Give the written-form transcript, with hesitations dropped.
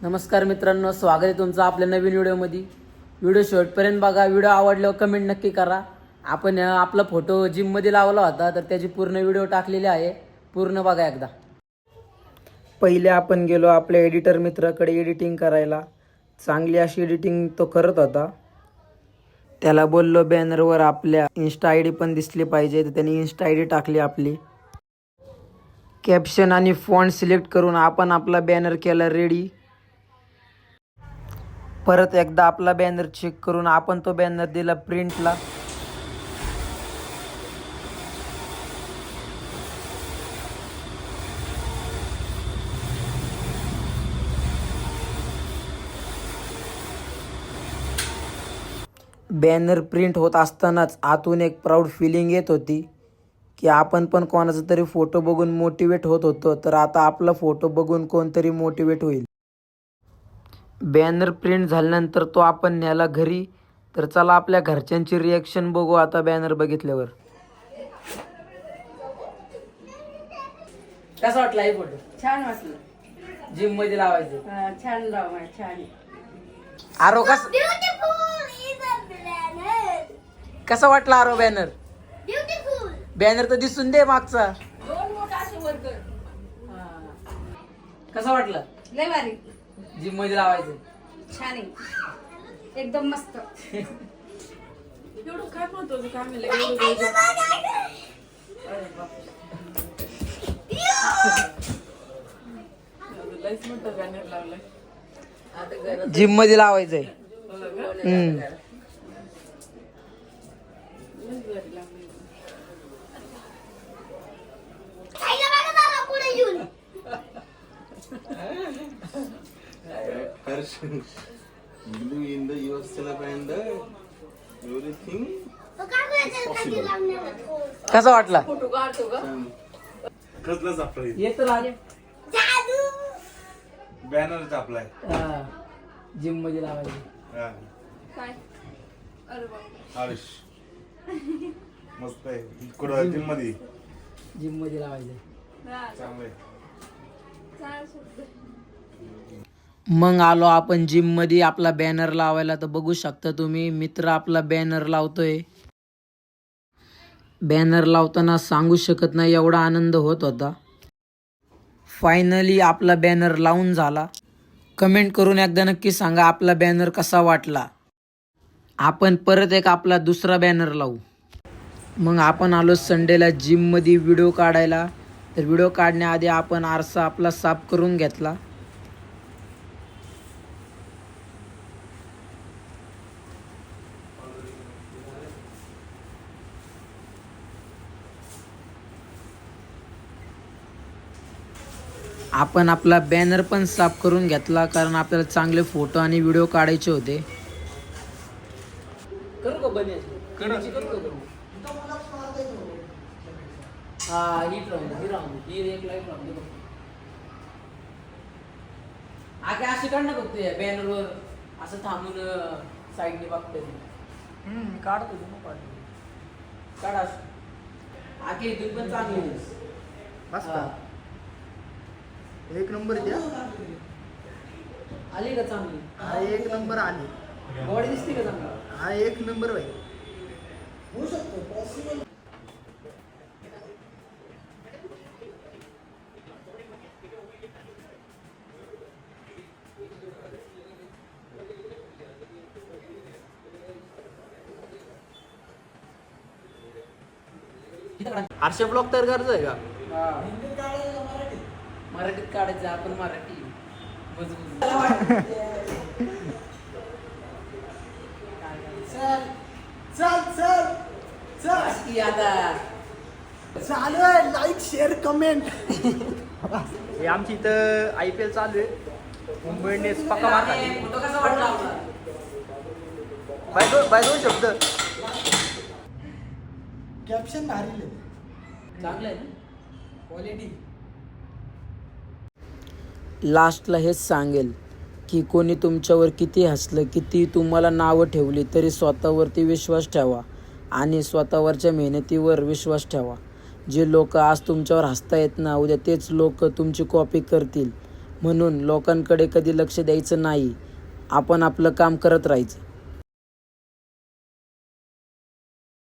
नमस्कार मित्रांनो, स्वागत आहे तुमचं आपल्या नवीन व्हिडिओमध्ये. व्हिडिओ शेवटपर्यंत बघा. व्हिडिओ आवडल्यावर कमेंट नक्की करा. आपण आपला फोटो जिममध्ये लावला होता, तर त्याची पूर्ण व्हिडिओ टाकलेली आहे. पूर्ण बघा एकदा. पहिले आपण गेलो आपल्या एडिटर मित्राकडे एडिटिंग करायला. चांगली अशी एडिटिंग तो करत होता. त्याला बोललो बॅनरवर आपल्या इन्स्टा आय डी पण दिसली पाहिजे, तर त्याने इन्स्टा आय डी टाकली आपली. कॅप्शन आणि फॉन्ट सिलेक्ट करून आपण आपला बॅनर केला रेडी. परत एकदा आपला बॅनर चेक करून आपण तो बॅनर दिला प्रिंटला. बॅनर प्रिंट होत असतानाच आतून एक प्राऊड फिलिंग येत होती की आपण पण कोणाचा तरी फोटो बघून मोटिवेट होत होतो, तर आता आपला फोटो बघून कोणतरी मोटिवेट होईल. बॅनर प्रिंट झाल्यानंतर तो आपण न्याला घरी. तर चला आपल्या घरच्यांची रिॲक्शन बघू आता बॅनर बघितल्यावर. कसा वाटला हे फोटो? छान वाटलं. जिम मध्ये लावायचे. छान लाव छान. आरो कसा वाटला आरो बॅनर? बॅनर तर दिसून दे मागचा. कसा वाटला? लय भारी. जिम मध्ये लावायचं. छान आहे एकदम मस्त. एवढं काय म्हणतो काय म्हणलं लईच मोठं बॅनर लावलंय. जिम मध्ये लावायचंय. Believe in the yourself and everything possible. कसा वाटला? फोटो काढतो का? कसलाच आपला येतो बॅनर आपलाय जिम मध्ये लावायचं. काय? अरे बाबा. आयुष मस्त आहे. कुठं जिम मध्ये? जिम मध्ये लावायचं. चांगलंय. मग आलो आपण जिम मध्ये आपला बॅनर लावायला. तर बघू शकता तुम्ही, मित्र आपला बॅनर लावतोय. बॅनर लावताना सांगू शकत नाही एवढा आनंद होत होता. फायनली आपला बॅनर लावून झाला. कमेंट करून एकदा नक्की सांगा आपला बॅनर कसा वाटला. आपण परत एक आपला दुसरा बॅनर लावू. मग आपण आलो संडेला जिम मध्ये व्हिडिओ काढायला. तर व्हिडिओ काढण्याआधी आपण आरसा आपला साफ करून घेतला. आपण आपला बॅनर पण साफ करून घेतला, कारण आपल्याला चांगले फोटो आणि व्हिडिओ काढायचे होते. अशी काढ ना बघतोय बॅनरवर असं थांबून साईडने बघतोय. काढतो काढ आगे इथून पण चांगली. एक नंबर द्या. आली का चांगली? हा एक नंबर आली. बॉडी दिसते का चांगली? हा एक नंबर भाई. होऊ शकतो पॉसिबल. आरशे ब्लॉक तयार करायचं आहे का? मराठीत काढायचं. आपण मराठी चालू आहे. Like share comment. हे आमची इथं IPL चालू आहे. मुंबई इंडियन्स पक्का मारणार. फोटो कसा वाटला आपला? बाय दोन शब्द. कॅप्शन भारी चांगलं आहे ना क्वालिटी. लास्टला हेच सांगेल की कोणी तुमच्यावर किती हसलं, किती तुम्हाला नावं ठेवली, तरी स्वतःवरती विश्वास ठेवा आणि स्वतःवरच्या मेहनतीवर विश्वास ठेवा. जे लोक आज तुमच्यावर हसता येत ना, उद्या तेच लोक तुमची कॉपी करतील. म्हणून लोकांकडे कधी लक्ष द्यायचं नाही. आपण आपलं काम करत राहायचं.